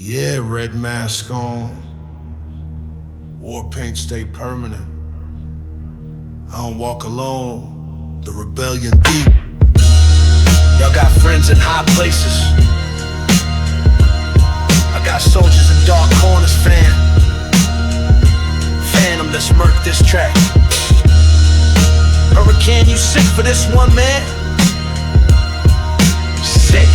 Yeah, red mask on. War paint stay permanent. I don't walk alone. The rebellion deep. Y'all got friends in high places. I got soldiers in dark corners, fam. Phantom, let's murk this track. Hurrikane, you sick for this one, man? Sick.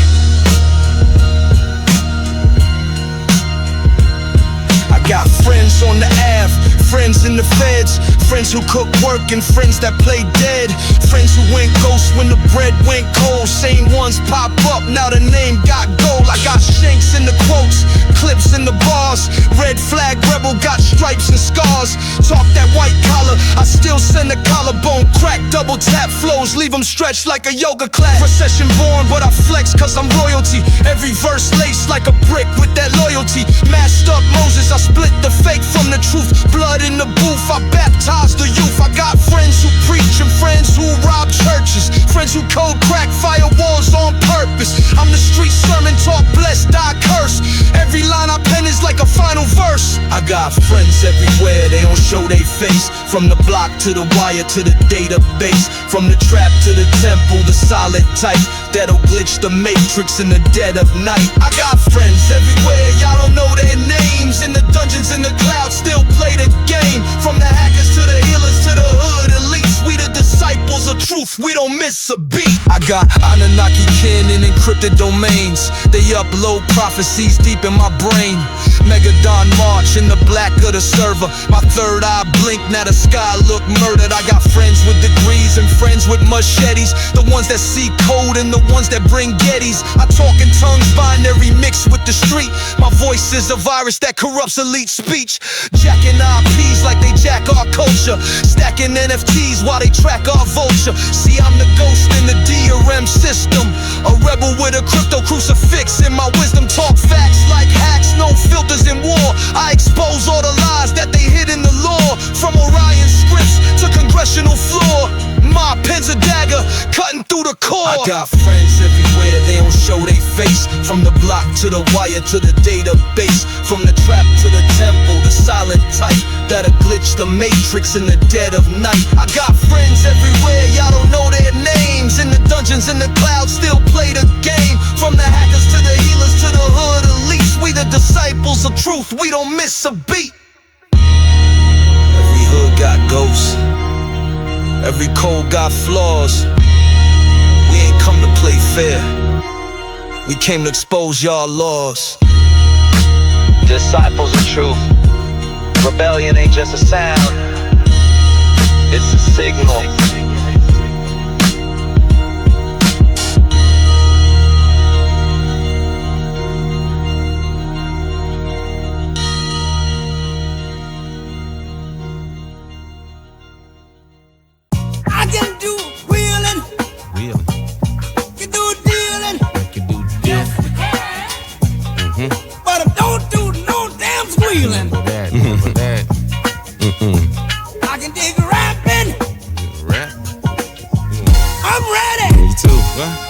I got friends on the Ave, friends in the feds, friends who cook work and friends that play dead, friends who went ghost when the bread went cold. Same ones pop up, now the name got gold. I got shanks in the quotes, clips in the bars, red flag rebel got stripes and scars. Talk that white collar, I still send a collarbone crack, double tap flows, leave them stretched like a yoga class. Procession born, but I flex cause I'm royalty. Every verse laced like a brick with that loyalty. Mashed up Moses, I split the fake from the truth. Blood in the booth, I baptize the youth. I got friends who preach and friends who rob churches, friends who code crack firewalls on purpose. I'm the street sermon, talk blessed, die curse. Every line I pen is like a final verse. I got friends everywhere, they don't show they face. From the block to the wire to the database, from the trap to the temple, the solid type that'll glitch the matrix in the dead of night. I got friends everywhere, y'all don't know their names. In the dungeons, in the clouds, still play the game. From the hackers to the healers to the hood elites, we the disciples of truth, we don't miss a beat. I got Anunnaki kin in encrypted domains. They upload prophecies deep in my brain. Megadon march in the black of the server. My third eye blink, now the sky look murdered. I got friends with degrees and friends with machetes, the ones that see code and the ones that bring Gettys. I talk in tongues binary mixed with the street. My voice is a virus that corrupts elite speech. Jacking IPs like they jack our culture, stacking NFTs while they track our vulture. See, I'm the ghost in the DRM system, a rebel with a crypto crucifix in my wisdom. Talk facts like hacks, no filters in war. I expose all the lies that they hid in the law. From Orion scripts to congressional floor, my pen's a dagger cutting through the core. I got friends everywhere, they don't show they face. From the block to the wire to the database, from the trap to the temple, the silent type that'll glitch the matrix in the dead of night. I got friends everywhere, y'all don't know their names. In the dungeons, in the clouds, still play the game. From the hackers to the healers to the hood elites, we the disciples of truth, we don't miss a beat. Every hood got ghosts, every code got flaws. We ain't come to play fair, we came to expose y'all laws. Disciples of truth, rebellion ain't just a sound, it's a signal. I can do wheeling, can do dealing, Yes, we can. But I don't do no damn squealing. I can dig rapping, I'm ready. Me too.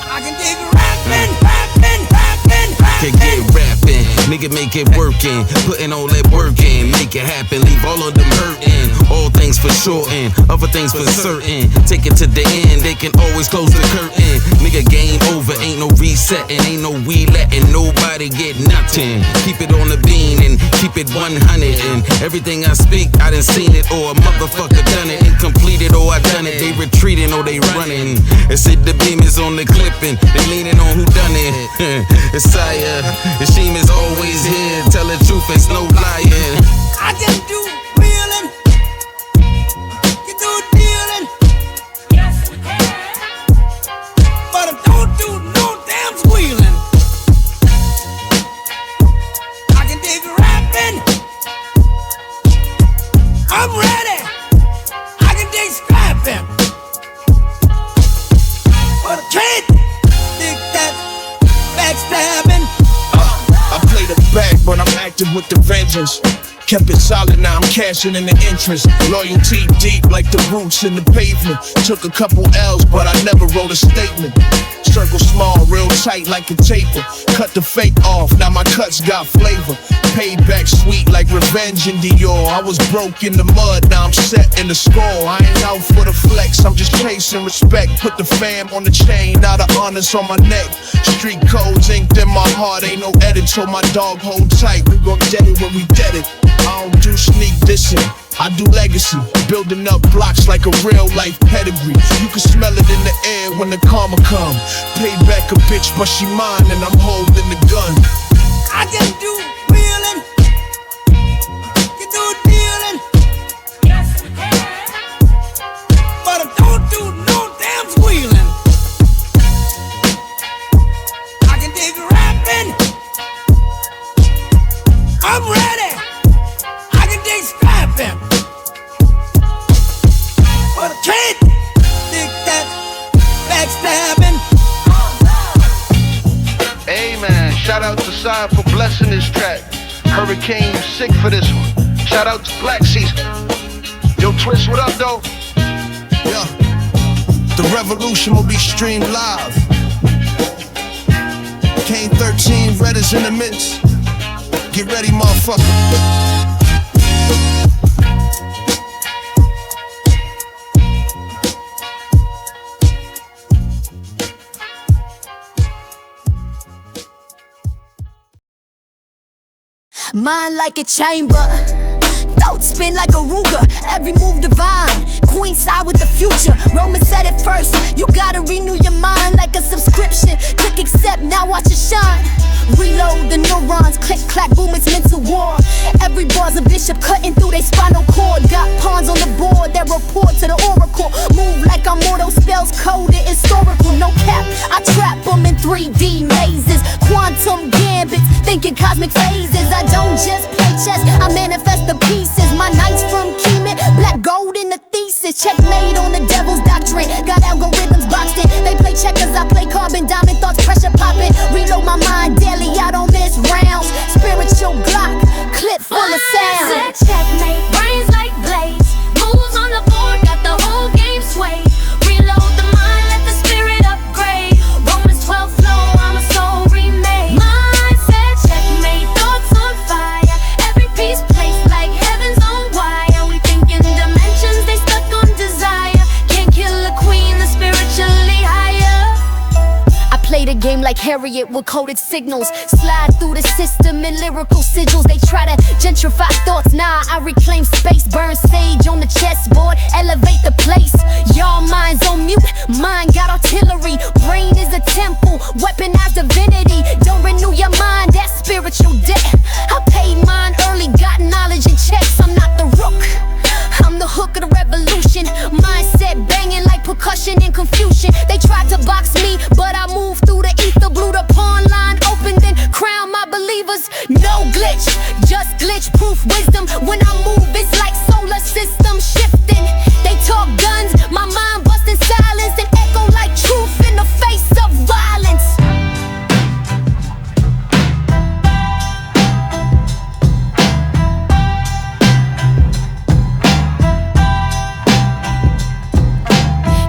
I can dig rapping, rapping, rapping, Can rapping. get rapping, nigga make it working, putting all that work in, make it happen, leave all of them hurting. All things for sure and other things for certain. Take it to the end, they can always close the curtain. Nigga, game over, ain't no resetting, ain't no we letting nobody get nothing. Keep it on the bean and keep it 100. And everything I speak, I done seen it or a motherfucker done it. Incomplete it or I done it. They retreating or they running. It said the beam is on the clip and they leaning on who done it. It's Sire, the shame is always here. Tell the truth, it's no lying. I can do wheeling, can do dealing, Yes, we can. but I don't do no damn squealing. I can dig rapping, I'm ready. I can dig scrapping, but I can't dig that backstabbing. I play the back, but I'm acting with the vengeance. Kept it solid, now I'm cashing in the interest. Loyalty deep like the roots in the pavement. Took a couple L's, but I never wrote a statement. Circle small, real tight like a taper. Cut the fake off, now my cuts got flavor. Payback sweet like revenge in Dior. I was broke in the mud, now I'm set in the score. I ain't out for the flex, I'm just chasing respect. Put the fam on the chain, now the honors on my neck. Street codes inked in my heart, ain't no edit, so my dog hold tight. We gon' dead it when we dead it. I don't do sneak dissing, I do legacy. Building up blocks like a real life pedigree. You can smell it in the air when the karma come. Pay back a bitch, but she mine and I'm holding the gun. I can do wheeling. You do dealing. Yes, we can. But I don't do no damn squealing. I can dig rapping. I'm ready. I can dig scrapping. But I can't dig that backstabbing. Hey man, shout out to Side for blessing this track. Hurrikane, you sick for this one. Shout out to Black Season. Yo, Twist, what up, though? Yeah, the revolution will be streamed live. Kane 13, red is in the midst. Get ready, motherfucker. Mind like a chamber, thoughts spin like a Ruger, every move divine, queen side with the future. Roman said it first, you gotta renew your mind like a subscription. Click accept, now watch it shine. Reload the neurons, click clack boom, it's mental war. Every bar's a bishop cutting through their spinal cord. Got pawns on the board that report to the oracle. Move like I'm mortal, spells coded, historical, no cap. I trap them in 3D mazes, quantum gambits, thinking cosmic phases. I don't just play chess, I manifest the pieces. My knights from Kane, black gold in the thesis. Checkmate on the devil's doctrine, got algorithms boxed in. They play checkers, I play carbon, diamond thoughts, pressure popping. Reload my mind daily, I don't miss rounds. Spiritual Glock, clip full of sound. Mindset checkmate, brains like blades. Moves on the board, got the whole game swayed. Reload the mind, let the spirit upgrade. Romans 12 flow, I'm a soul remade. Mindset checkmate, thoughts on fire. Every piece placed like heaven's on wire. We think in dimensions, they stuck on desire. Can't kill a queen, the spiritually higher. I play the game like Harriet with coded signals. Slide through the system in lyrical sigils. They try to gentrify thoughts, nah, I reclaim space. Burn sage on the chessboard, elevate the place. Y'all minds on mute, mine got artillery. Brain is a temple, weaponized divinity. Don't renew your mind, that's spiritual debt. I paid mine early, got knowledge in checks. I'm not the rook, I'm the hook of the revolution. Mindset banging like percussion and confusion. They tried to box me, but I moved through the ether. Blew the pawn line open, then crown my believers. No glitch, just glitch proof wisdom. When I move, it's like solar system shifting. They talk guns, my mind busting silence. And echo like truth in the face of violence.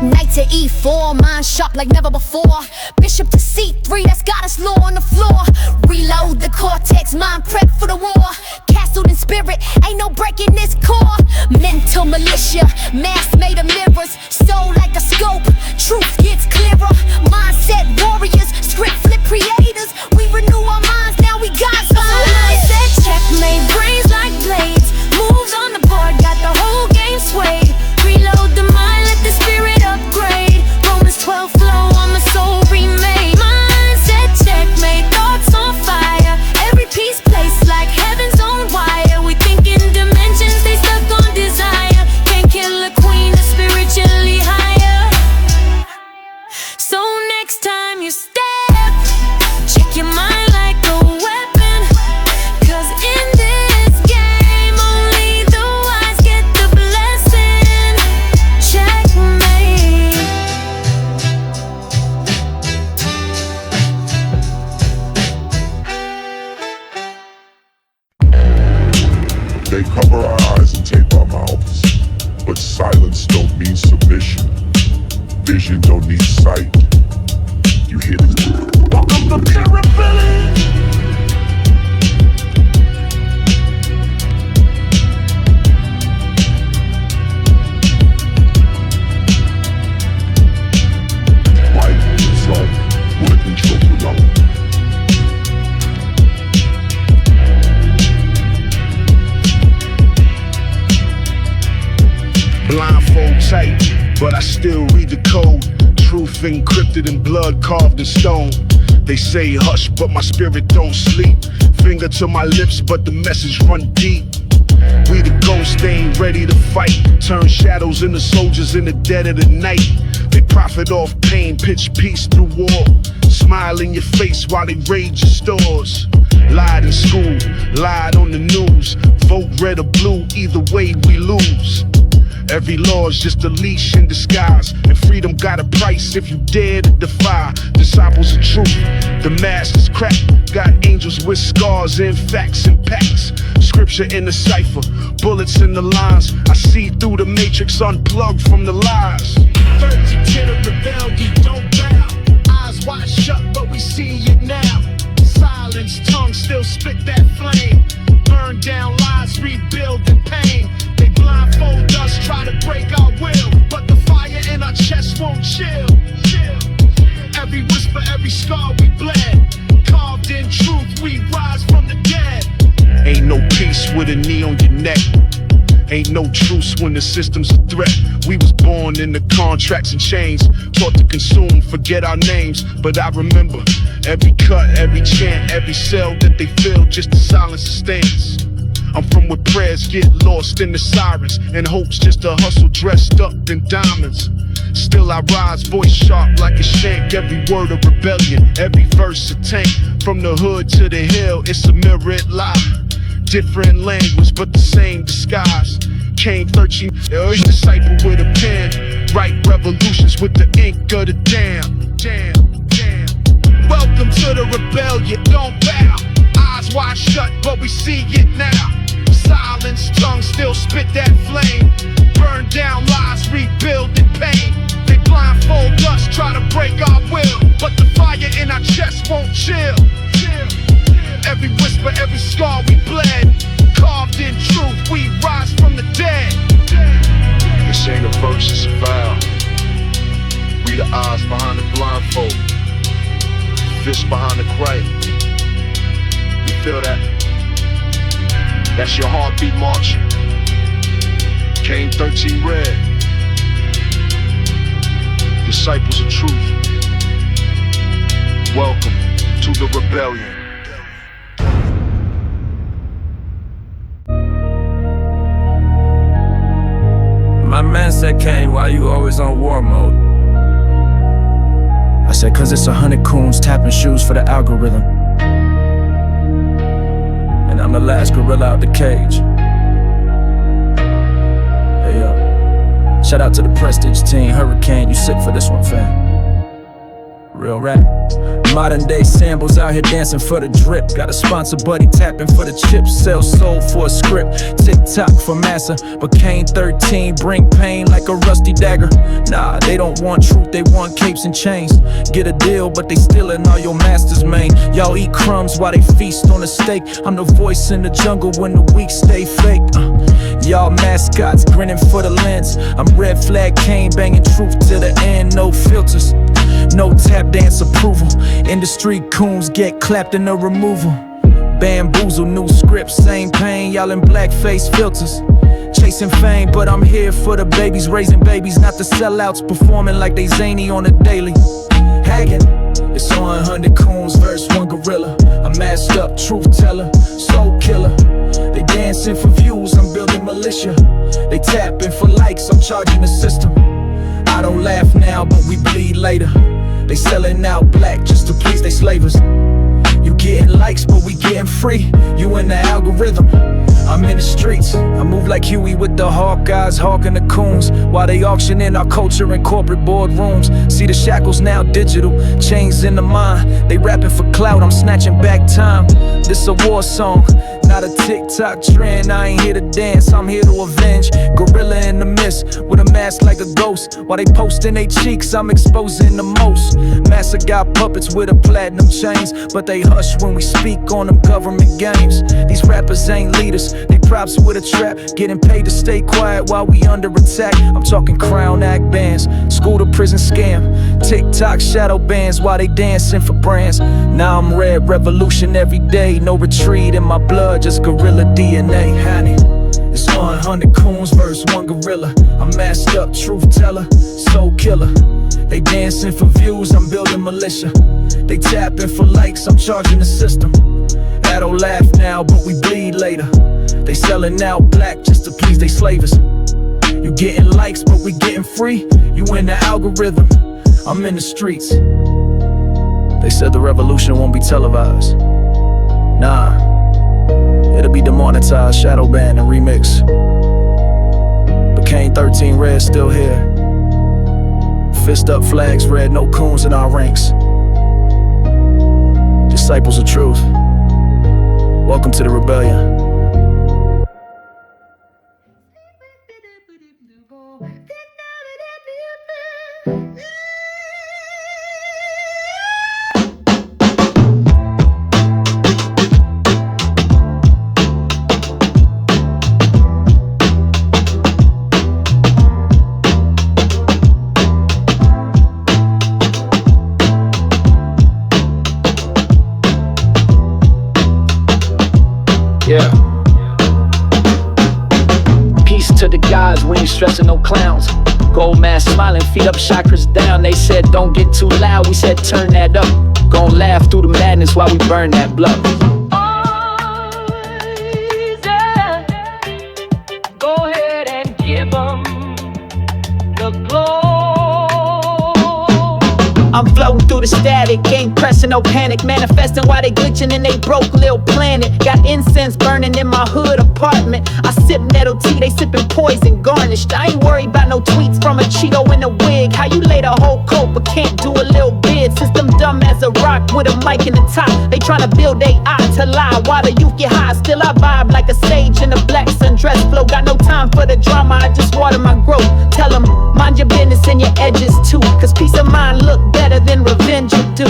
Knight to E4, mind sharp like never before. Bishop to C3, that's got us low on the floor. Reload the cortex, mind prep for the war. Castled in spirit, ain't no breaking this core. Mental militia, mask made of mirrors. Soul like a scope, truth gets clearer. Mindset warriors, script flip creators. We renew our minds, now we God's Mindset checkmate, brains like blades. Moves on the board, got the whole game swayed. Reload the mind, let the spirit upgrade. Romans 12 flow, I'm a soul remade. Mindset checkmate, thoughts on fire. Every piece placed like heaven's on wire. We think in dimensions, they stuck on desire. Can't kill a queen, the spirit They cover our eyes and tape our mouths, but silence don't mean submission. Vision don't need sight. You hear this? Welcome to Terribility. Life itself will control alone. Blindfold tight, but I still read the code. Truth encrypted in blood carved in stone. They say hush, but my spirit don't sleep. Finger to my lips, but the message run deep. We the ghosts, they ain't ready to fight. Turn shadows into soldiers in the dead of the night. They profit off pain, pitch peace through war. Smile in your face while they raid your stores. Lied in school, lied on the news. Vote red or blue, either way we lose. Every law's just a leash in disguise, and freedom got a price if you dare to defy. Disciples of truth, the mask is cracked. Got angels with scars and facts and packs. Scripture in the cipher, bullets in the lines. I see through the matrix, unplugged from the lies. 30 of rebellion, don't bow. Eyes wide shut, but we see it now. Silence, tongue still spit that flame. Burn down lies, rebuild in pain. They blindfold us, try to break our will, but the fire in our chest won't chill. Every whisper, every scar we bled. Carved in truth, we rise from the dead. Ain't no peace with a knee on your neck. Ain't no truce when the system's a threat. We was born in the contracts and chains, taught to consume, forget our names. But I remember every cut, every chant, every cell that they fill, just to silence the stains. I'm from where prayers get lost in the sirens, and hope's just a hustle dressed up in diamonds. Still I rise, voice sharp like a shank. Every word a rebellion, every verse a tank. From the hood to the hill, it's a mirrored lie. Different language, but the same disguise. Kane 13, disciple with a pen. Write revolutions with the ink of the damn. Welcome to the rebellion, don't bow. Eyes wide shut, but we see it now. Silence, tongue still spit that flame. Burn down lies, rebuild in pain. They blindfold us, try to break our will, but the fire in our chest won't chill. Every whisper, every scar we bled. Carved in truth, we rise from the dead. This ain't a verse, it's a vow. We the eyes behind the blindfold, fist behind the cry. You feel that? That's your heartbeat marching. Kane 13 red. Disciples of truth. Welcome to the rebellion. My man said, Kane, why you always on war mode? I said, cause it's 100 coons tapping shoes for the algorithm. And I'm the last gorilla out the cage. Hey yo, shout out to the Prestige team, Hurrikane, you sick for this one, fam. Real rap. Modern day samples out here dancing for the drip. Got a sponsor buddy tapping for the chips. Sell soul for a script. TikTok for massa, but Kane 13 bring pain like a rusty dagger. Nah, they don't want truth, they want capes and chains. Get a deal, but they stealing all your masters, man. Y'all eat crumbs while they feast on a steak. I'm the voice in the jungle when the weak stay fake. Y'all mascots grinning for the lens. I'm red flag Kane banging truth to the end, no filters. No tap dance approval. Industry coons get clapped in the removal. Bamboozle, new script, same pain. Y'all in blackface filters. Chasing fame, but I'm here for the babies. Raising babies, not the sellouts. Performing like they zany on a daily. Haggard, it's on 100 coons verse 1 gorilla. A masked up truth teller, soul killer. They dancing for views, I'm building militia. They tapping for likes, I'm charging the system. I don't laugh now, but we bleed later. They selling out black just to please they slavers. You getting likes, but we getting free. You in the algorithm, I'm in the streets. I move like Huey with the Hawkeyes, hawking the coons, while they auctioning our culture in corporate boardrooms. See the shackles now digital, chains in the mind. They rapping for clout, I'm snatching back time. This a war song, Not a TikTok trend, I ain't here to dance, I'm here to avenge. Guerilla in the midst, with a mask like a ghost. While they posting they cheeks, I'm exposing the most. Massa got puppets with a platinum chains, but they hush when we speak on them government games. These rappers ain't leaders, they props with a trap, getting paid to stay quiet while we under attack. I'm talking Crown Act bands, school to prison scam, TikTok shadow bands while they dancing for brands. Now I'm red, revolution every day, no retreat in my blood, just gorilla DNA. Honey, it's 100 coons versus one gorilla. I'm masked up, truth teller, soul killer. They dancing for views, I'm building militia. They tapping for likes, I'm charging the system. I don't laugh now, but we bleed later. They selling out black just to please they slavers. You getting likes, but we getting free. You in the algorithm, I'm in the streets. They said the revolution won't be televised. Nah, it'll be demonetized, shadow banned and remixed. But Kane 13 Red still here. Fist up flags red, no coons in our ranks. Disciples of truth, welcome to the rebellion. Yeah. Peace to the gods, we ain't stressing no clowns. Gold mask smiling, feet up, chakras down. They said don't get too loud, we said turn that up. Gon' laugh through the madness while we burn that bluff. Go ahead and give them the glow. I'm floating through the static, ain't pressing no panic. Manifesting while they glitching in they broke little planet. Got incense burning in my hood apartment. I sip nettle tea, they sipping poison garnished. I ain't worried about no tweets from a Cheeto in a wig. How you laid a whole coat but can't do a little bit? Since them dumb as a rock with a mic in the top. They tryna build they eye to lie while the youth get high. Still I vibe like a sage in a black sundress flow. Got no time for the drama, I just water my growth. Tell them, mind your business and your edges too. Cause peace of mind look better than revenge will do.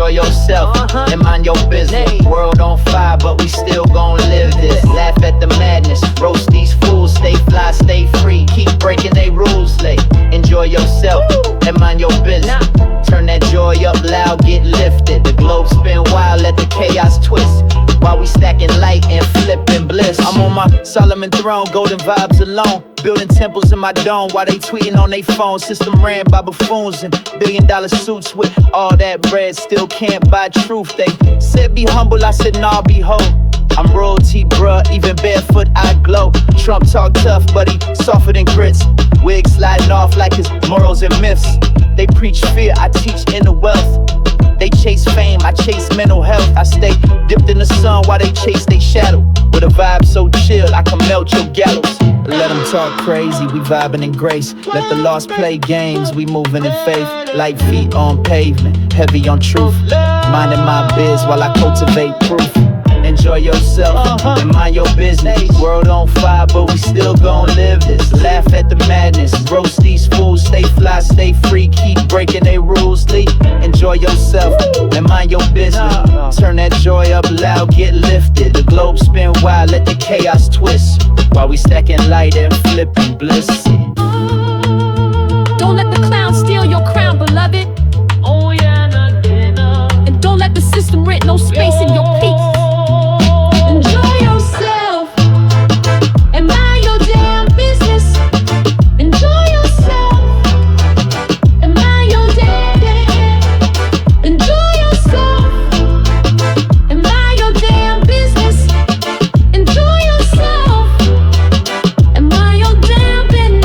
Yourself and mind your business. World on fire, but we still gon' live this. Laugh at the madness, roast these fools. Stay fly, stay free, keep breaking they rules. They enjoy yourself and mind your business. Turn that joy up loud, get lifted. The globe spin wild, let the chaos twist. While we stacking light and flipping bliss. I'm on my Solomon throne, golden vibes alone. Building temples in my dome while they tweeting on they phone. System ran by buffoons in $billion suits with all that bread. Still can't buy truth. They said be humble, I said nah, be whole. I'm royalty, bruh, even barefoot I glow. Trump talk tough, but he softer than grits. Wig sliding off like his morals and myths. They preach fear, I teach inner wealth. They chase fame, I chase mental health. I stay dipped in the sun while they chase they shadow. With a vibe so chill, I can melt your gallows. Let them talk crazy, we vibing in grace. Let the lost play games, we moving in faith. Light feet on pavement, heavy on truth. Minding my biz while I cultivate proof. Enjoy yourself and mind your business. World on fire, but we still gon' live this. Laugh at the madness, roast these fools. Stay fly, stay free, keep breaking they rules. Enjoy yourself and mind your business. Turn that joy up loud, get lifted. The globe spin wild, let the chaos twist. While we stacking light and flipping bliss. Don't let the clown steal your crown, beloved. Oh yeah, and don't let the system rent no space in your peak. Enjoy yourself and mind your damn business. Enjoy yourself and mind your damn. Enjoy yourself and mind your damn business. Enjoy yourself and mind your damn business.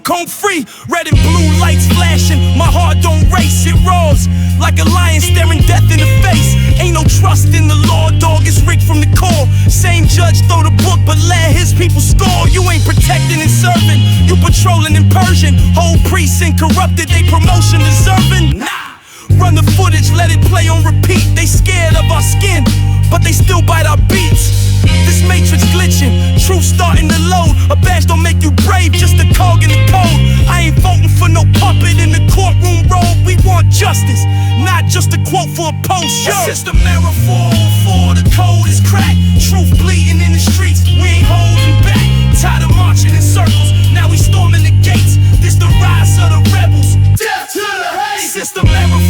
walk home free. Red and blue lights flashing, my heart don't race, it roars like a lion staring death in the face. Ain't no trust in the law, dog, it's rigged from the core. Same judge throw the book, but let his people score. You ain't protecting and serving, you patrolling and purging. Whole precinct corrupted, they promotion deserving. Nah, run the footage, let it play on repeat. They scared of our skin, but they still bite our beats. This matrix glitching, truth starting to load. A badge don't make you brave, just a cog in the code. I ain't voting for no puppet in the courtroom robe. We want justice, not just a quote for a post. System error 404, the code is cracked. Truth bleeding in the streets, we ain't holding back. Tired of marching in circles, now we storming the gates. This the rise of the rebels. Death to the hate. System error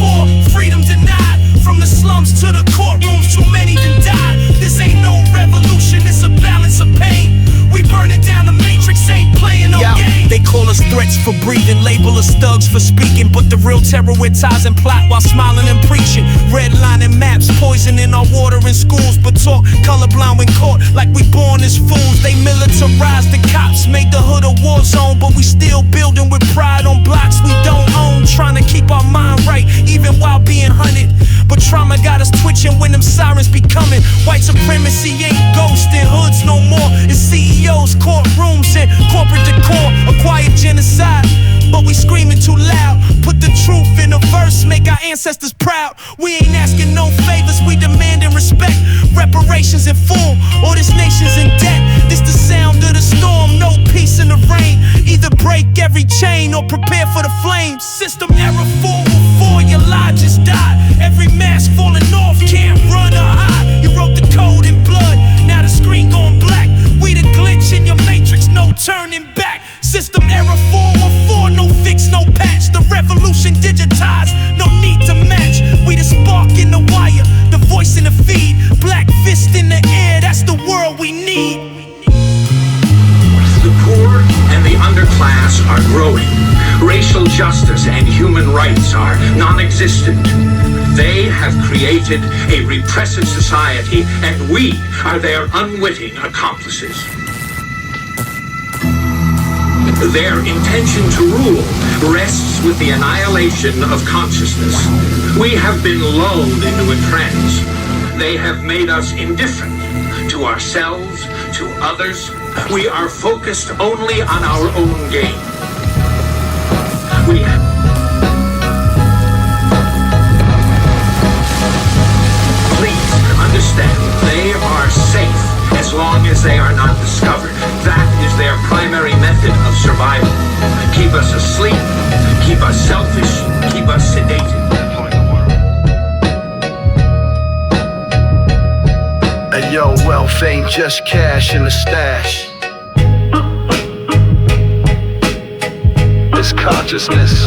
404, freedom denied. From the slums to the courtrooms, too many done died. This ain't no revolution, it's a balance of pain. We burning down the matrix, ain't playing no game. They call us threats for breathing, label us thugs for speaking, but the real terror with ties and plot while smiling and preaching. Redlining maps, poisoning our water in schools, but talk colorblind when caught like we born as fools. They militarized the cops, made the hood a war zone, but we still building with pride on blocks we don't own. Trying to keep our mind right, even while being hunted. But trauma got us twitching when them sirens be coming. White supremacy ain't ghosting hoods no more. It's CEOs, courtrooms, and corporate decor. A quiet genocide, but we screaming too loud. Put the truth in a verse, make our ancestors proud. We ain't asking no favors, we demanding respect. Reparations in full, or this nation's in debt. This the sound of the storm, no peace in the rain. Either break every chain or prepare for the flames. System error 404, your lie just died. Every mask falling off, can't run or hide. You wrote the code in blood, now the screen going black. We the glitch in your matrix, no turning back. System error 414, no fix, no patch. The revolution digitized, no need to match. We the spark in the wire, the voice in the feed. Black fist in the air, that's the world we need. The poor and the underclass are growing. Racial justice and human rights are non-existent. They have created a repressive society, and we are their unwitting accomplices. Their intention to rule rests with the annihilation of consciousness. We have been lulled into a trance. They have made us indifferent to ourselves, to others. We are focused only on our own gain. Please understand, they are safe as long as they are not discovered. That is their primary method of survival. Keep us asleep, keep us selfish, keep us sedated. Hey yo, wealth ain't just cash in the stash. It's consciousness.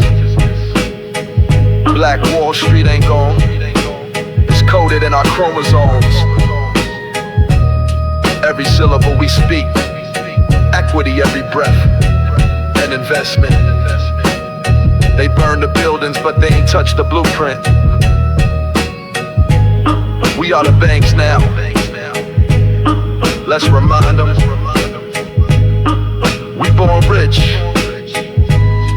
Black Wall Street ain't gone. It's coded in our chromosomes. Every syllable we speak, equity every breath, and investment. They burn the buildings, but they ain't touch the blueprint. We are the banks now. Let's remind them, we born rich.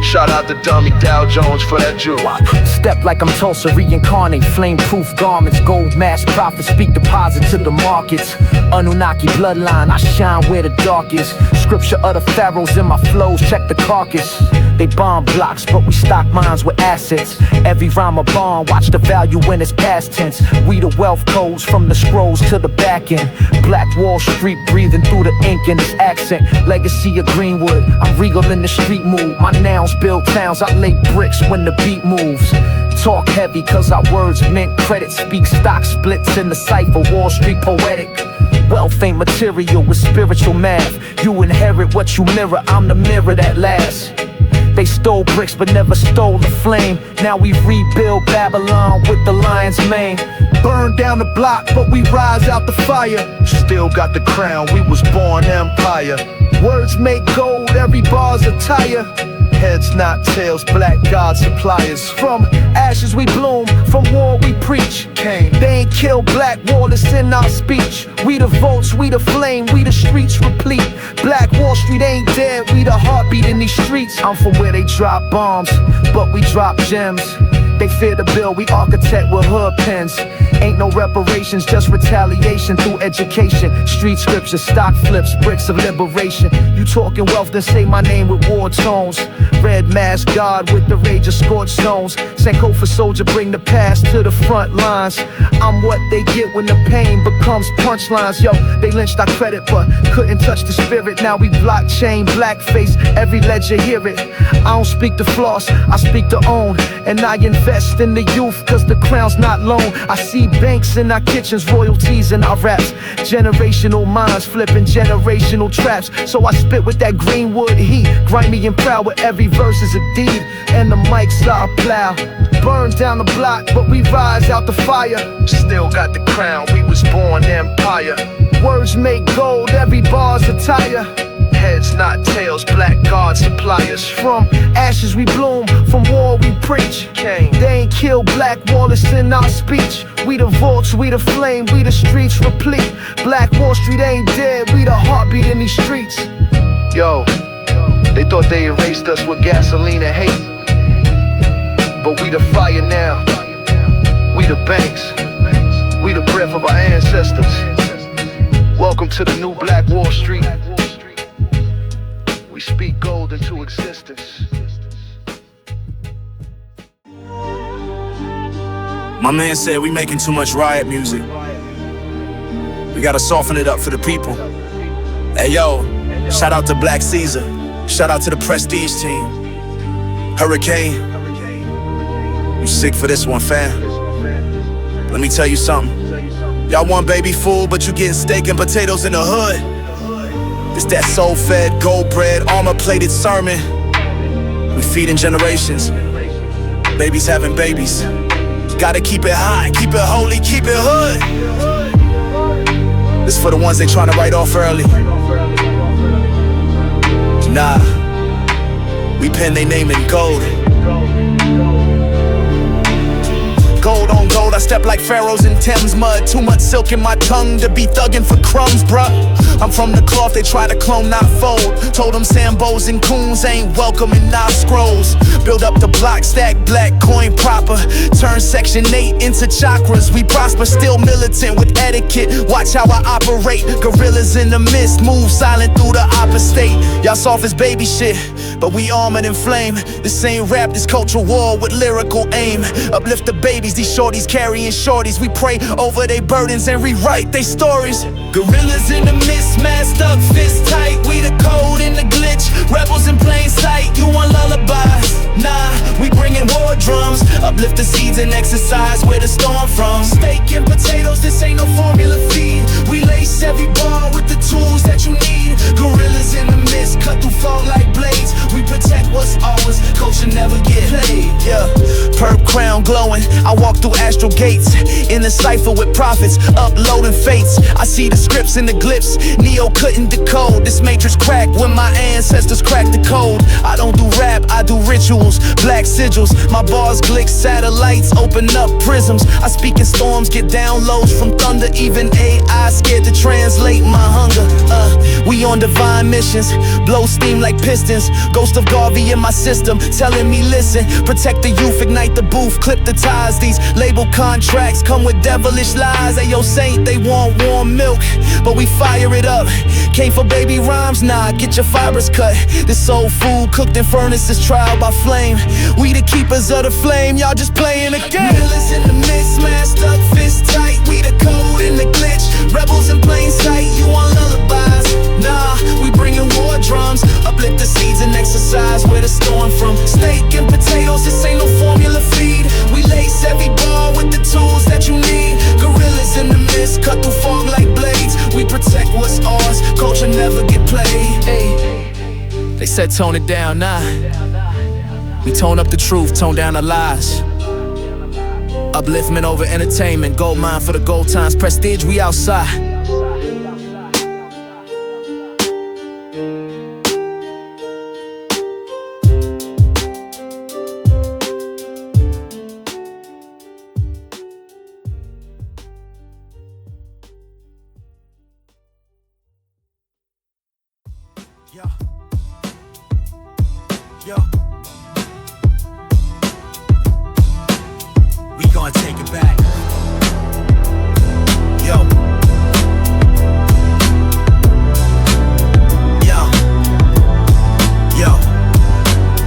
Shout out to Dummy Dow Jones for that jewel. Step like I'm Tulsa, reincarnate, flame-proof garments, gold mask prophets, speak deposit to the markets. Anunnaki bloodline, I shine where the dark is. Scripture of the pharaohs in my flows, check the carcass. They bomb blocks, but we stock mines with assets. Every rhyme a bomb, watch the value when it's past tense. We the wealth codes, from the scrolls to the back end. Black Wall Street breathing through the ink in its accent. Legacy of Greenwood, I'm regal in the street mood. My nouns build towns, I lay bricks when the beat moves. Talk heavy cause our words mint credit. Speak stock splits in the cipher, Wall Street poetic. Wealth ain't material, with spiritual math. You inherit what you mirror, I'm the mirror that lasts. They stole bricks but never stole the flame. Now we rebuild Babylon with the lion's mane. Burn down the block but we rise out the fire. Still got the crown, we was born empire. Words make gold, every bar's a tire. Heads not tails, black god suppliers. From ashes we bloom, from war we preach. Kane. They ain't kill black wall, it's in our speech. We the votes, we the flame, we the streets replete. Black Wall Street ain't dead, we the heartbeat in these streets. I'm from where they drop bombs, but we drop gems. They fear the bill, we architect with hood pens. Ain't no reparations, just retaliation through education. Street scriptures, stock flips, bricks of liberation. You talking wealth, then say my name with war tones. Red mask God with the rage of scorched stones. Sankofa soldier, bring the past to the front lines. I'm what they get when the pain becomes punchlines. Yo, they lynched our credit, but couldn't touch the spirit. Now we blockchain, blackface, every ledger hear it. I don't speak to floss, I speak to own. And I invest in the youth, cause the crown's not loan. I see banks in our kitchens, royalties in our raps. Generational minds flipping generational traps. So I spit with that greenwood heat, grimy and proud with every verse is a deed. And the mic's our plow. Burn down the block, but we rise out the fire. Still got the crown, we was born empire. Words make gold, every bar's a tire. Heads not tails, black god suppliers. From ashes we bloom, from war we preach. Kane. They ain't kill black wall, it's in our speech. We the vaults, we the flame, we the streets replete. Black Wall Street ain't dead, we the heartbeat in these streets. Yo, they thought they erased us with gasoline and hate, but we the fire now. We the banks, we the breath of our ancestors. Welcome to the new Black Wall Street. We speak gold into existence. My man said we making too much riot music. We gotta soften it up for the people. Hey yo, shout out to Black Caesar. Shout out to the Prestige team. Hurrikane, you sick for this one, fam. Let me tell you something. Y'all want baby food, but you getting steak and potatoes in the hood. It's that soul-fed, gold-bread, armor-plated sermon. We feeding generations. Babies having babies. Gotta keep it high, keep it holy, keep it hood. This for the ones they tryna write off early. Nah, we pen they name in gold. Gold on gold, I step like pharaohs in Thames mud. Too much silk in my tongue to be thugging for crumbs, bruh. I'm from the cloth they try to clone, not fold. Told them Sambos and Coons ain't welcome in our scrolls. Build up the block, stack black coin proper. Turn section 8 into chakras. We prosper, still militant with etiquette. Watch how I operate. Gorillas in the mist, move silent through the opposite state. Y'all soft as baby shit, but we armored and flame. This ain't rap, this cultural war with lyrical aim. Uplift the babies, these shorties carrying shorties. We pray over their burdens and rewrite their stories. Gorillas in the mist, masked up, fist tight. We the code in the glitch, rebels in plain sight. You want lullabies? Nah, we bringing war drums. Uplift the seeds and exercise where the storm from. Steak and potatoes, this ain't no formula feed. We lace every bar with the tools that you need. Gorillas in the mist, cut through fog like blades. We protect what's ours, culture never get played. Yeah, Purp crown glowing. I walk through astral gates in the cipher with prophets, uploading fates. I see the scripts and the glyphs, Neo couldn't decode. This matrix cracked when my ancestors cracked the code. I don't do rap, I do rituals, black sigils. My bars glick satellites, open up prisms. I speak in storms, get downloads from thunder. Even AI scared to translate my hunger. We on divine missions, blow steam like pistons. Ghost of Garvey in my system, telling me listen. Protect the youth, ignite the booth, clip the ties. These label contracts come with devilish lies. Ayo Saint, they want warm milk, but we fire it up. Came for baby rhymes, nah, get your fibers cut. This soul food cooked in furnaces, trial by flame. We the keepers of the flame, y'all just playing a game. Gorillas in the mist, masked up, fist tight. We the code in the glitch, rebels in plain sight. You want lullabies? Nah, we bringing war drums. Uplift the seeds and exercise where the storm from. Steak and potatoes, this ain't no formula feed. We lace every bar with the tools that you need. Gorillas in the mist, cut through fog like blades. We protect what's ours, culture never get played. Ay. They said tone it down, nah. We tone up the truth, tone down the lies. Upliftment over entertainment, gold mine for the gold times. Prestige, we outside. We gonna take it back. Yo.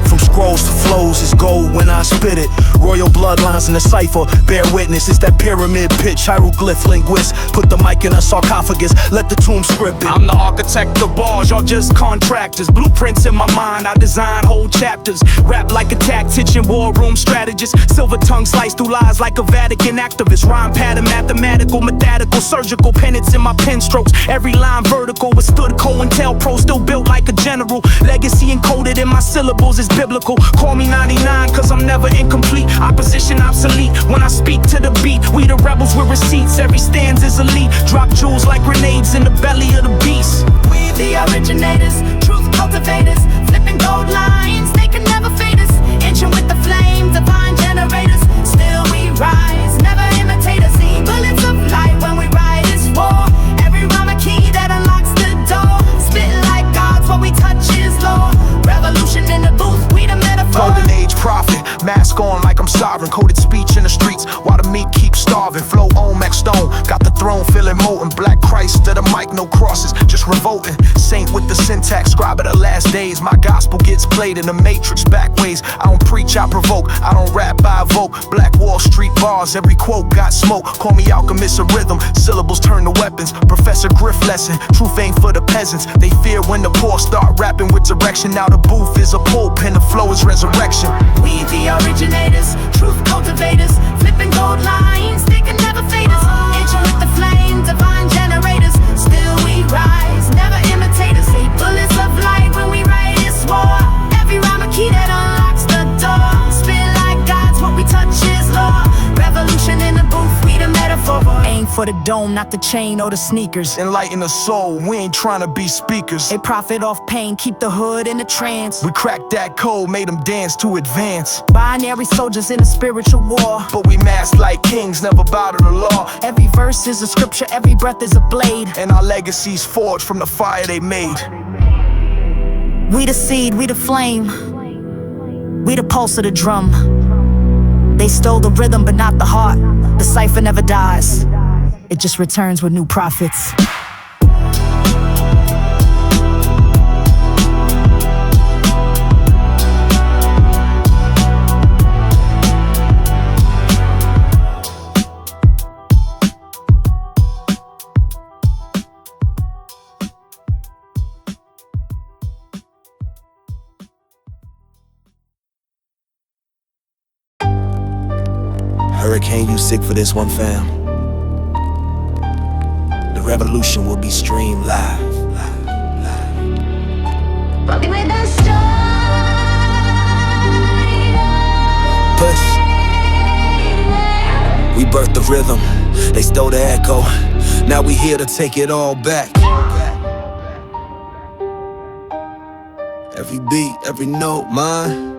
From scrolls to flows, it's gold when I spit it. Royal bloodlines in the cipher, bear witness. It's that pyramid pitch, hieroglyph linguist. Put the mic in a sarcophagus, let the tomb script it. I'm the architect of bars, y'all just contractors. Blueprints in my mind, I design whole chapters. Rap like a tactician, war room strategist. Silver tongue sliced through lies like a Vatican activist. Rhyme pattern, mathematical, methodical, surgical penance in my pen strokes. Every line vertical, withstood COINTELPRO, still built like a general. Legacy encoded in my syllables is biblical. Call me 99, cause I'm never incomplete. Opposition obsolete when I speak to the beat. We the rebels with receipts, every stanza's elite. Drop jewels like grenades in the belly of the beast. We the originators, truth cultivators. Flipping gold lines, they can never fade us. Inching with the flame, divine generators. Still we rise, never imitate us. See bullets of light when we ride this war. Every rhyme a key that unlocks the door. Spit like gods, what we touch is law. Revolution in the booth, we the metaphor. Golden age prophet, mask on like I'm sovereign. Coded speech in the streets while the meat keeps starving. Flow on Max Stone, got the throne feeling molten. Black Christ to the mic, no crosses, just revolting. Saint with the syntax, scribe of the last days. My gospel gets played in the matrix backways. I don't preach, I provoke. I don't rap, I evoke. Black Wall Street bars, every quote got smoke. Call me alchemist of rhythm, syllables turn to weapons. Professor Griff lesson, truth ain't for the peasants. They fear when the poor start rapping with direction. Now the booth is a pulp and the flow is resurrection. We the originators, truth cultivators. Flipping gold lines, they can never fade us. Inching with the flame, divine generators. Still we rise, never imitate us. See bullets of light when we write this war. Every rhyme a key that unlocks the door. Spit like gods, what we touch is law. Revolution in the booth, we the metaphor. Aim for the dome, not the chain or the sneakers. Enlighten the soul, we ain't trying to be speakers. They profit off pain, keep the hood in a trance. We cracked that code, made them dance to advance. Binary soldiers in a spiritual war. But we masked like kings, never bow to the law. Every verse is a scripture, every breath is a blade. And our legacy's forged from the fire they made. We the seed, we the flame. We the pulse of the drum. They stole the rhythm but not the heart. The cipher never dies, it just returns with new prophets. Hurrikane, you sick for this one, fam? The revolution will be streamed live. Push. We birthed the rhythm, they stole the echo. Now we here to take it all back. Every beat, every note, mine.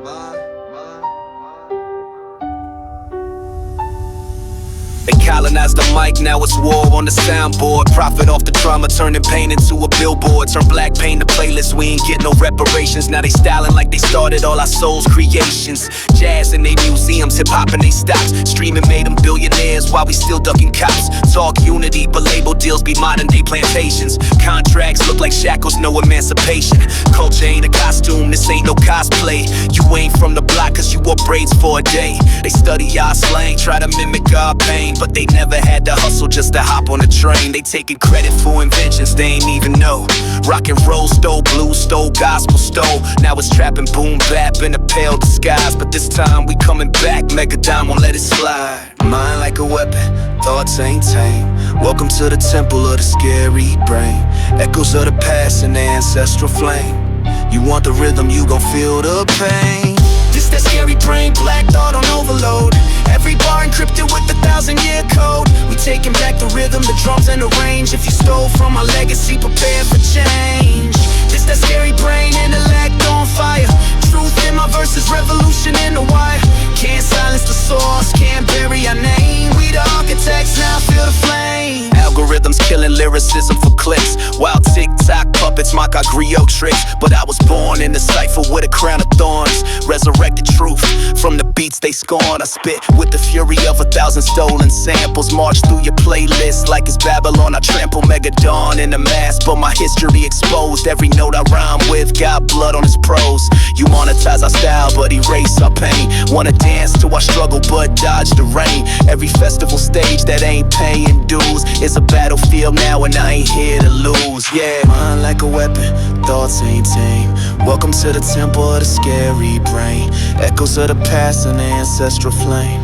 They colonized the mic, now it's war on the soundboard. Profit off the drama, turning pain into a billboard. Turn black pain to playlists, we ain't get no reparations. Now they styling like they started all our souls' creations. Jazz in they museums, hip-hop in they stocks. Streaming made them billionaires while we still ducking cops. Talk unity, but label deals be modern day plantations. Contracts look like shackles, no emancipation. Culture ain't a costume, this ain't no cosplay. You ain't from the block cause you wore braids for a day. They study our slang, try to mimic our pain, but they never had to hustle just to hop on a train. They taking credit for inventions they ain't even know. Rock and roll stole, blues stole, gospel stole. Now it's trapping boom bap in a pale disguise. But this time we coming back, Megadon won't let it slide. Mind like a weapon, thoughts ain't tame. Welcome to the temple of the scary brain. Echoes of the past and the ancestral flame. You want the rhythm, you gon' feel the pain. This that scary brain, black thought on overload. Every bar encrypted with 1,000-year code. We taking back the rhythm, the drums and the range. If you stole from our legacy, prepare for change. This that scary brain, intellect on fire. Truth in my verses, revolution in the wire. Can't silence the source, can't bury our name. We the architects, now feel the flame. Algorithms killing lyrics. lyricism for clips. Wild TikTok puppets mock our griot tricks. But I was born in the cypher with a crown of thorns. Resurrected truth from the beats they scorn. I spit with the fury of 1,000 stolen samples. March through your playlist like it's Babylon. I trample Megadon in the mask, but my history exposed. Every note I rhyme with got blood on its prose. You monetize our style, but erase our pain. Wanna dance to our struggle, but dodge the rain. Every festival stage that ain't paying dues is a battlefield now, and I ain't here to lose. Yeah, mind like a weapon, thoughts ain't tame. Welcome to the temple of the scary brain. Echoes of the past and the ancestral flame.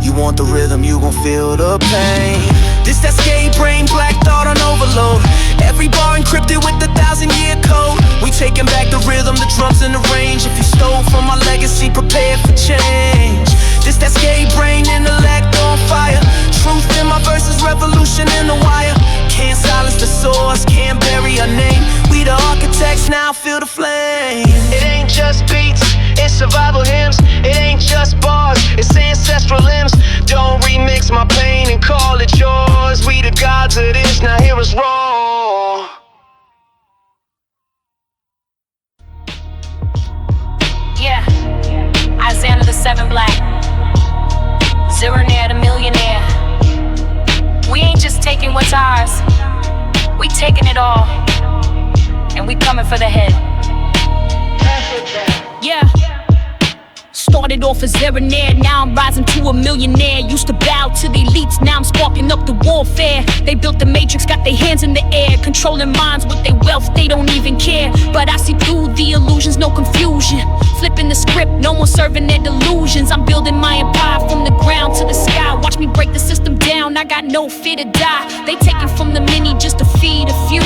You want the rhythm, you gon' feel the pain. This that skate brain, black thought on overload. Every bar encrypted with the 1,000-year code. We taking back the rhythm, the drums and the range. If you stole from my legacy, prepare for change. This that skate brain, intellect on fire. Truth in my verses, revolution in the wire. Can't silence the source, can't bury our name. We the architects, now feel the flame. It ain't just beats, it's survival hymns. It ain't just bars, it's ancestral limbs. Don't remix my pain and call it yours. We the gods of this, now hear us roar. Yeah, EyeZanna the 7 Black, Zeronaire the Millionaire. We ain't just taking what's ours, we taking it all, and we coming for the head. Yeah. Started off as Zeronaire, now I'm rising to a millionaire. Used to bow to the elites, now I'm sparking up the warfare. They built the matrix, got their hands in the air, controlling minds with their wealth, they don't even care. But I see through the illusions, no confusion. Flipping the script, no more serving their delusions. I'm building my empire from the ground to the sky. Watch me break the system down, I got no fear to die. They taking from the many just to feed a few.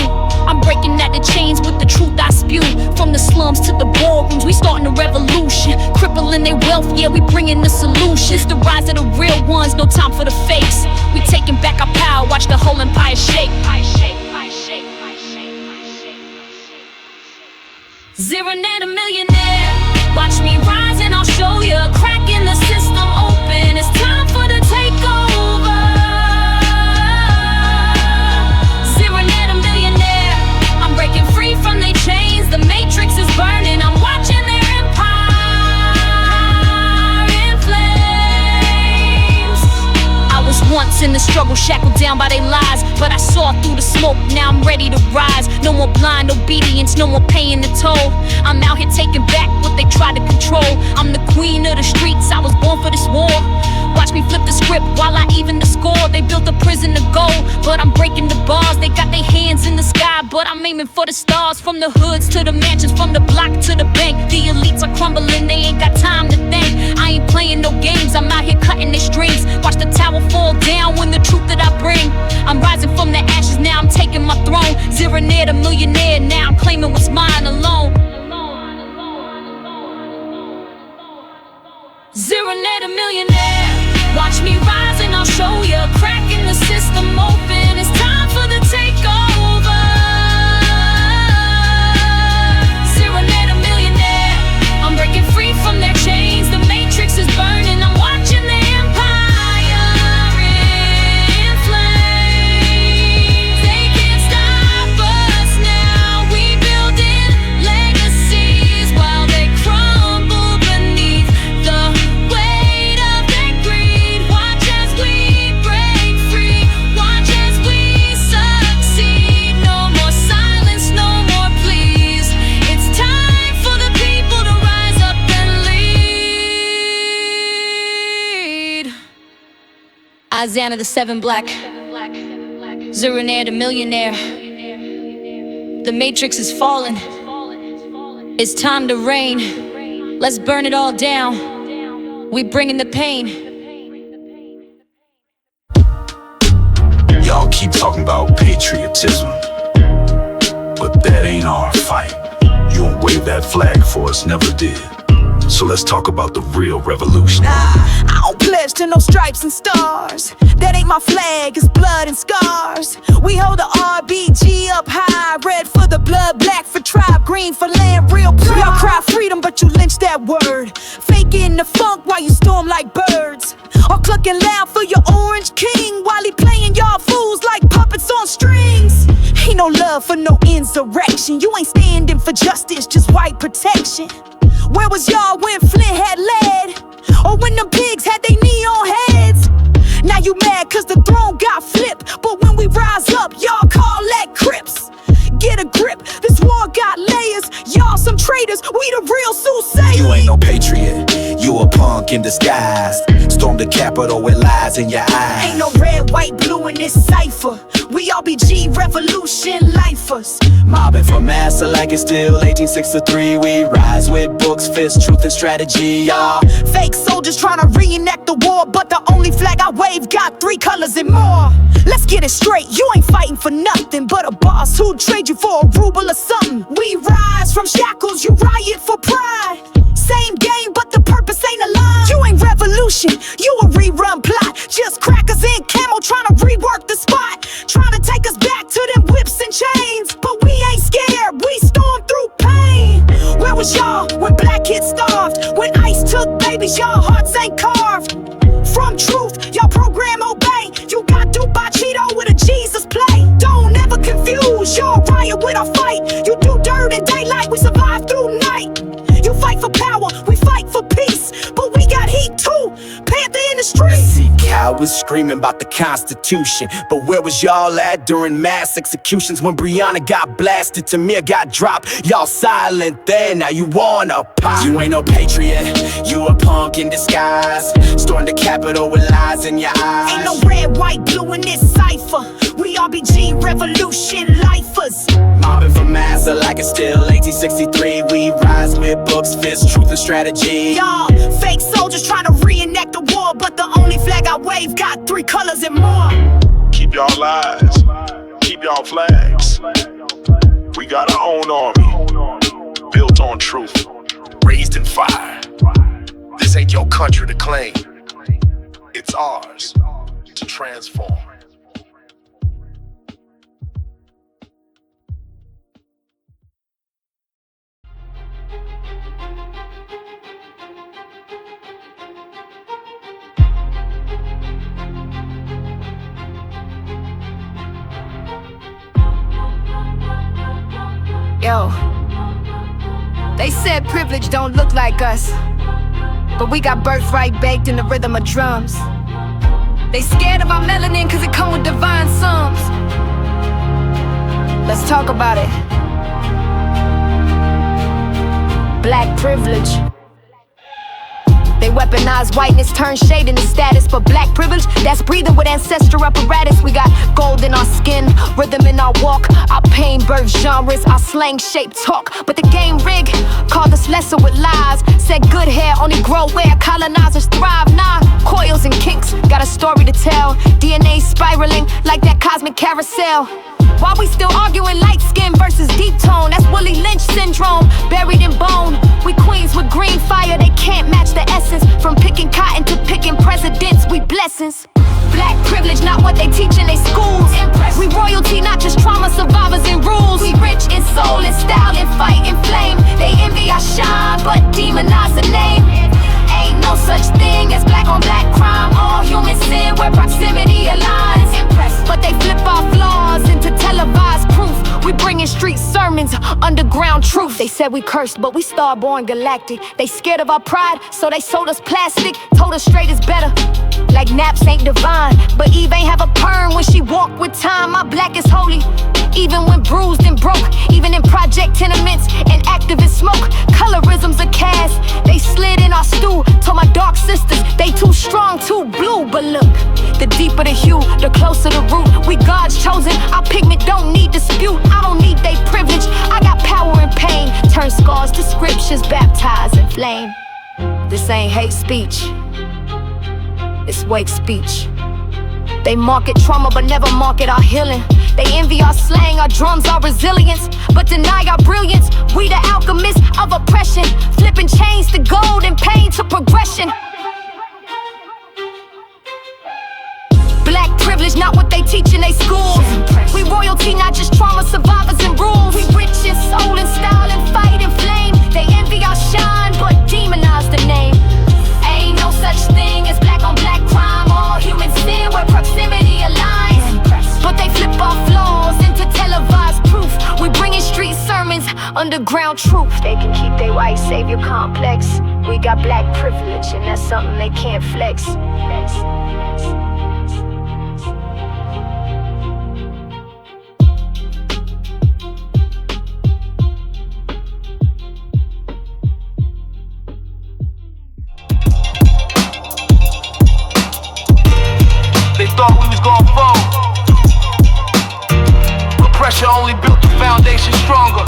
I'm breaking at the chains with the truth I spew. From the slums to the ballrooms, we starting a revolution. Crippling their wealth, yeah, we bringing the solutions. The rise of the real ones, no time for the fakes. We taking back our power, watch the whole empire shake. Zeronaire the Millionaire. Watch me rise and I'll show you. Cracking the system open, it's time for the takeover. Zeronaire the Millionaire. I'm breaking free from their chains. The matrix is burning, I'm watching their empire in flames. I was once in the struggle, shackled down by their lies, but I saw through the smoke, now I'm ready to rise. No more blind obedience, no more paying the toll. I'm out here taking back what they tried to control. I'm the queen of the streets, I was born for this war. Watch me flip the script while I even the score. They built a prison to go, but I'm breaking the bars. They got their hands in the sky, but I'm aiming for the stars. From the hoods to the mansions, from the block to the bank. The elites are crumbling, they ain't got time to think. I ain't playing no games, I'm out here cutting their strings. Watch the tower fall down when the truth that I bring. I'm rising from the ashes, now I'm taking my throne. Zeronaire the Millionaire, now I'm claiming what's mine alone. Zeronaire the Millionaire. Watch me rise and I'll show you. Cracking the system open, it's time for the takeover. Zeronaire the Millionaire. I'm breaking free from their chains. The matrix is burning, I'm watching the empire in flames. They can't stop us now. We building legacies while they crumble beneath the weight of their greed. Watch as we break free. Watch as we succeed. No more silence, no more pleas. It's time for the people to rise up and lead. EyeZanna the 7 Black, Zeronaire the Millionaire. The matrix is falling, it's time to reign. Let's burn it all down, we bringing the pain. Y'all keep talking about patriotism, but that ain't our fight. You won't wave that flag for us, never did. So let's talk about the real revolution. I don't pledge to no stripes and stars. That ain't my flag, it's blood and scars. We hold the RBG up high. Red for the blood, black for tribe, green for land, real pride. Y'all cry freedom, but you lynch that word. Faking the funk while you storm like birds. Or clucking loud for your orange king while he playing y'all fools like puppets puppets on strings. Ain't no love for no insurrection. You ain't standing for justice, just white protection. Where was y'all when Flint had lead? Or when the pigs had they neon heads? Now you mad cause the throne got flipped. But when we rise up, y'all call that Crips. Get a grip, this war got layers. Y'all some traitors, we the real soothsayers. You ain't no patriot, you a punk in disguise. Storm the Capitol with lies in your eyes. Ain't no red, white, blue in this cipher. We all BG revolution lifers. Mobbing for massa like it's still 1863. We rise with books, fists, truth and strategy, y'all. Fake soldiers trying to reenact the war, but the only flag I wave got 3 colors and more. Let's get it straight, you ain't fighting for nothing but a boss who'd trade you for a ruble or something. We rise from shackles, you riot for pride. Same game, but the purpose ain't aligned. You ain't revolution, you a rerun plot. Just crackers in camo trying to rework the spot. Trying to take us back to them whips and chains. But we ain't scared, we storm through pain. Where was y'all when black kids starved? When ICE took babies, y'all hearts ain't carved. From truth, y'all program obey. You got duped by Cheeto with a Jesus play. Don't ever confuse, y'all riot with our fight. You do dirt in daylight, we survive through night. You fight for power, we fight for peace. But we got heat too, Panther in the streets. See cowards screaming about the Constitution, but where was y'all at during mass executions? When Breonna got blasted, Tamir got dropped. Y'all silent there, now you wanna pop. You ain't no patriot, you a punk in disguise. Storm the Capitol with lies in your eyes. Ain't no red, white, blue in this cipher. We RBG revolution lifers. Mobbing for massa like it's still 1863. We rise with books, fists, truth and strategy. Y'all fake soldiers trying to reenact the war, but the only flag I wave got 3 colors and more. Keep y'all lies, keep y'all flags. We got our own army, built on truth, raised in fire. This ain't your country to claim, it's ours to transform. Yo, they said privilege don't look like us, but we got birthright baked in the rhythm of drums. They scared of our melanin cause it come with divine sums. Let's talk about it. Black privilege. They weaponize whiteness, turn shade into status. But black privilege, that's breathing with ancestral apparatus. We got gold in our skin, rhythm in our walk. Our pain birth genres, our slang shape talk. But the game rig called us lesser with lies. Said good hair only grow where colonizers thrive. Nah, coils and kinks, got a story to tell. DNA spiraling like that cosmic carousel. Why we still arguing light skin versus deep tone? That's Willie Lynch syndrome, buried in bone. We queens with green fire, they can't match the essence. From picking cotton to picking presidents, we blessings. Black privilege, not what they teach in they schools. We royalty, not just trauma survivors and rules. We rich in soul and style and fight and flame. They envy our shine, but demonize the name. Ain't no such thing as black on black crime. All human sin where proximity aligns. But they flip our flaws into televised proof. We bringing street sermons, underground truth. They said we cursed, but we star-born galactic. They scared of our pride, so they sold us plastic. Told us straight is better, like naps ain't divine. But Eve ain't have a perm when she walked with time. My black is holy, even when bruised and broke. Even in project tenements and activist smoke. Colorism's a cast, they slid in our stew. Told my dark sisters, they too strong, too blue. But look, the deeper the hue, the closer the root. We God's chosen, our pigment don't need dispute. I don't need they privilege, I got power and pain. Turn scars to scriptures, baptize in flame. This ain't hate speech, it's wake speech. They market trauma but never market our healing. They envy our slang, our drums, our resilience, but deny our brilliance. We the alchemists of oppression, flipping chains to gold and pain to progression. Black privilege, not what they teach in they schools. We royalty, not just trauma survivors and rules. We rich in soul and style and fight and flame. They envy our shine but demonize the name. Ain't no such thing as black on black crime. All human sin where proximity aligns. But they flip our underground truth. They can keep their white savior complex. We got black privilege, and that's something they can't flex. They thought we was gon' fold, but pressure only built the foundation stronger.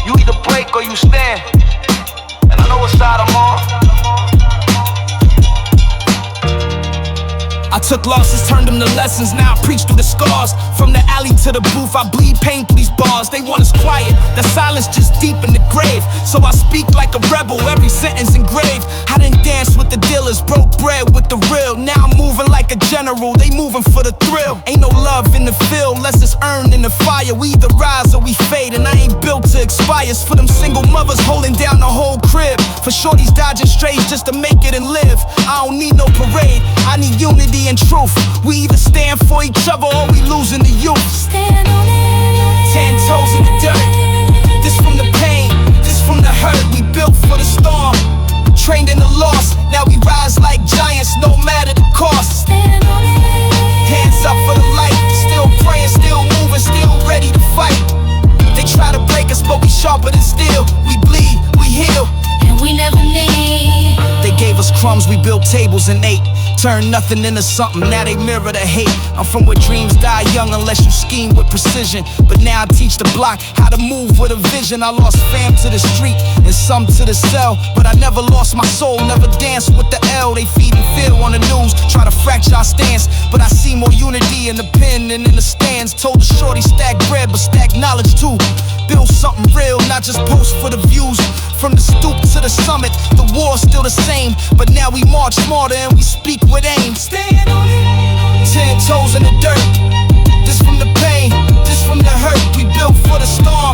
You either break or you stand, and I know what side I'm on. I took losses, turned them to lessons, now I preach through the scars. From the alley to the booth, I bleed pain through these bars. They want us quiet, the silence just deep in the grave. So I speak like a rebel, every sentence engraved. I didn't dance with the dealers, broke bread with the real. Now I'm moving like a general, they moving for the thrill. Ain't no love in the field, less it's earned in the fire. We either rise or we fade, and I ain't built to expire. It's for them single mothers holding down the whole crib, for shorties dodging strays just to make it and live. I don't need no parade, I need unity and truth. We either stand for each other or we losing the youth. Stand on it. 10 toes in the dirt. This from the pain, this from the hurt. We built for the storm, trained in the loss. Now we rise like giants, no matter the cost. Stand on it. Hands up for the light. Still praying, still moving, still ready to fight. They try to break us, but we sharper than steel. We bleed, we heal, and we never need. They gave us crumbs, we built tables and ate. Turned nothing into something, now they mirror the hate. I'm from where dreams die young unless you scheme with precision. But now I teach the block how to move with a vision. I lost fam to the street and some to the cell, but I never lost my soul, never danced with the L. They feed and feel on the news, try to fracture our stance. But I see more unity in the pen than in the stands. Told the shorty stack bread, but stack knowledge too. Build something real, not just post for the views. From the stoop to the summit, the war's still the same, but now we march smarter and we speak with aim. Stand on it. 10 toes in the dirt. This from the pain, this from the hurt. We built for the storm,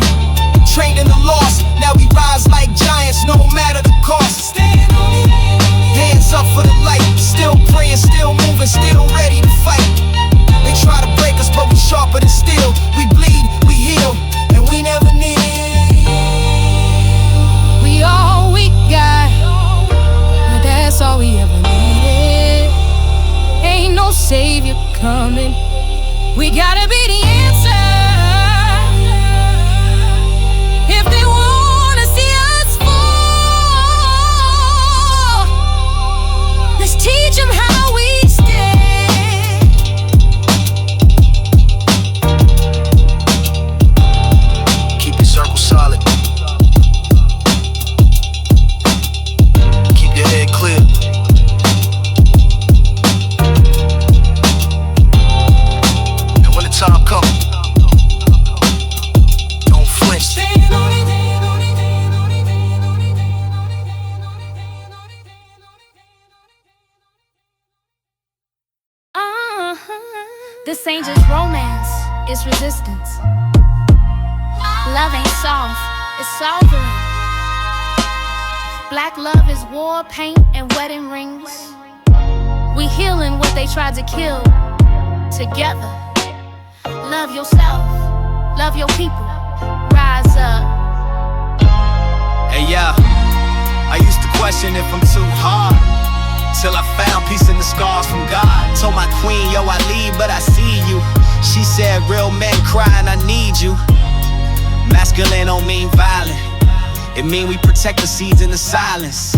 trained in the loss. Now we rise like giants, no matter the cost. Stand on it. Hands up for the light. Still praying, still moving, still ready to fight. They try to break us, but we sharper than steel. We bleed, we heal, and we never need. We all we got, but that's all we ever needed. Ain't no savior coming, we gotta be the answer. If they wanna see us fall, let's teach them how we stand. Keep your circle solid. Keep your head clear. And when the time comes, don't flinch. This ain't just romance, it's resistance. Love ain't soft, it's sovereign. Black love is war, paint, and wedding rings. We healing what they tried to kill together. Love yourself, love your people, rise up. Hey yeah, I used to question if I'm too hard, till I found peace in the scars from God. Told my queen, yo, I leave, but I see you. She said, real men cry and I need you. Masculine don't mean violent, it mean we protect the seeds in the silence.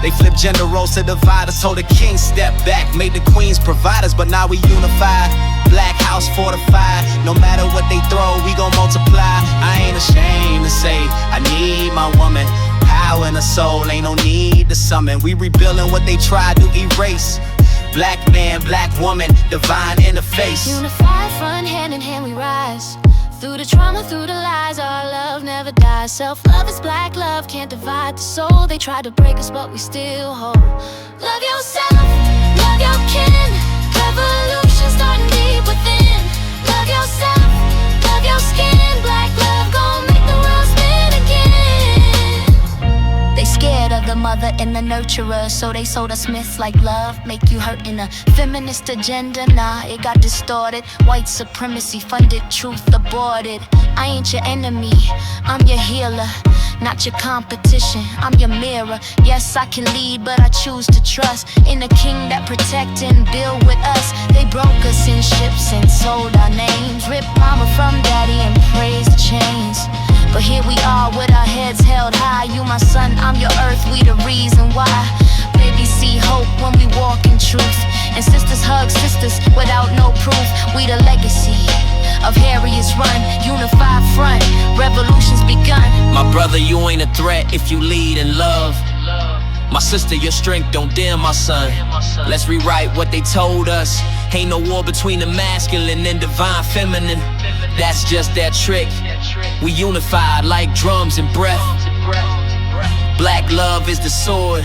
They flipped gender roles to divide us. Told the king step back, made the queens providers, but now we unified. Black house fortified, no matter what they throw, we gon' multiply. I ain't ashamed to say I need my woman. Power in the soul, ain't no need to summon. We rebuilding what they tried to erase. Black man, black woman, divine interface. Unified, front hand in hand we rise. Through the trauma, through the lies, our love never dies. Self-love is black love, can't divide the soul. They tried to break us, but we still hold. Love yourself, love your kin. Revolution starting deep within. Love yourself, love your skin. Black love gon' make the world spin again. They scared of the mother mother and the nurturer, so they sold us myths like love make you hurt in a feminist agenda. Nah, it got distorted. White supremacy funded, truth aborted. I ain't your enemy, I'm your healer, not your competition, I'm your mirror. Yes, I can lead, but I choose to trust in a king that protect and build with us. They broke us in ships and sold our names, ripped mama from daddy and praised the chains. But here we are with our heads held high. You my son, I'm your earth, we the reason why. Baby, see hope when we walk in truth, and sisters hug sisters without no proof. We the legacy of Harriet's run, unified front, revolution's begun. My brother, you ain't a threat if you lead in love. My sister, your strength don't dim my son. Let's rewrite what they told us. Ain't no war between the masculine and divine feminine. That's just that trick. We unified like drums and breath. Black love is the sword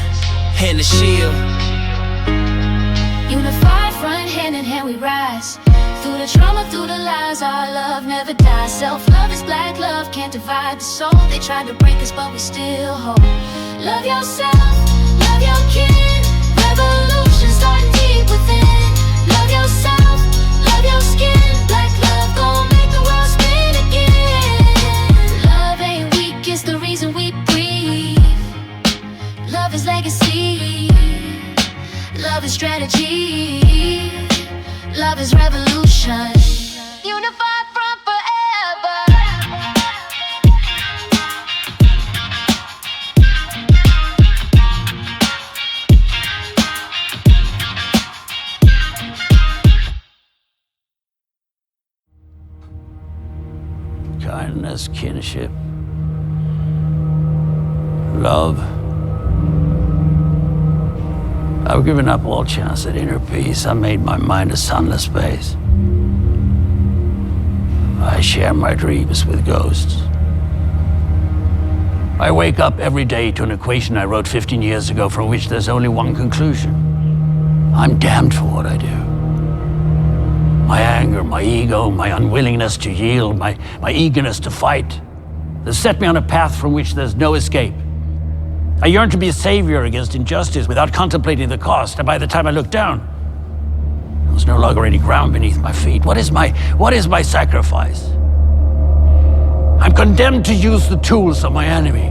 and the shield. Unified front, hand in hand we rise. Through the trauma, through the lies, our love never dies. Self-love is black love, can't divide the soul. They tried to break us, but we still hold. Love yourself, love your kin. Revolution starting deep within. Love yourself, love your skin. Black love gon' make the world spin again. Love ain't weak, it's the reason we breathe. Love is legacy. Love is strategy. Love is revolution. Unified front forever. Kindness, kinship, love. I've given up all chance at inner peace. I made my mind a sunless space. I share my dreams with ghosts. I wake up every day to an equation I wrote 15 years ago from which there's only one conclusion. I'm damned for what I do. My anger, my ego, my unwillingness to yield, my eagerness to fight, they set me on a path from which there's no escape. I yearn to be a savior against injustice without contemplating the cost, and by the time I look down, there's no longer any ground beneath my feet. What is my sacrifice? I'm condemned to use the tools of my enemy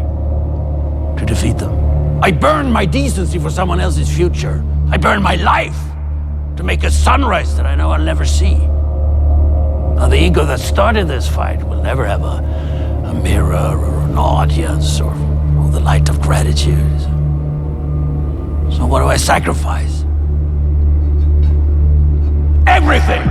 to defeat them. I burn my decency for someone else's future. I burn my life to make a sunrise that I know I'll never see. Now, the ego that started this fight will never have a mirror or an audience or the light of gratitude. So what do I sacrifice? Everything!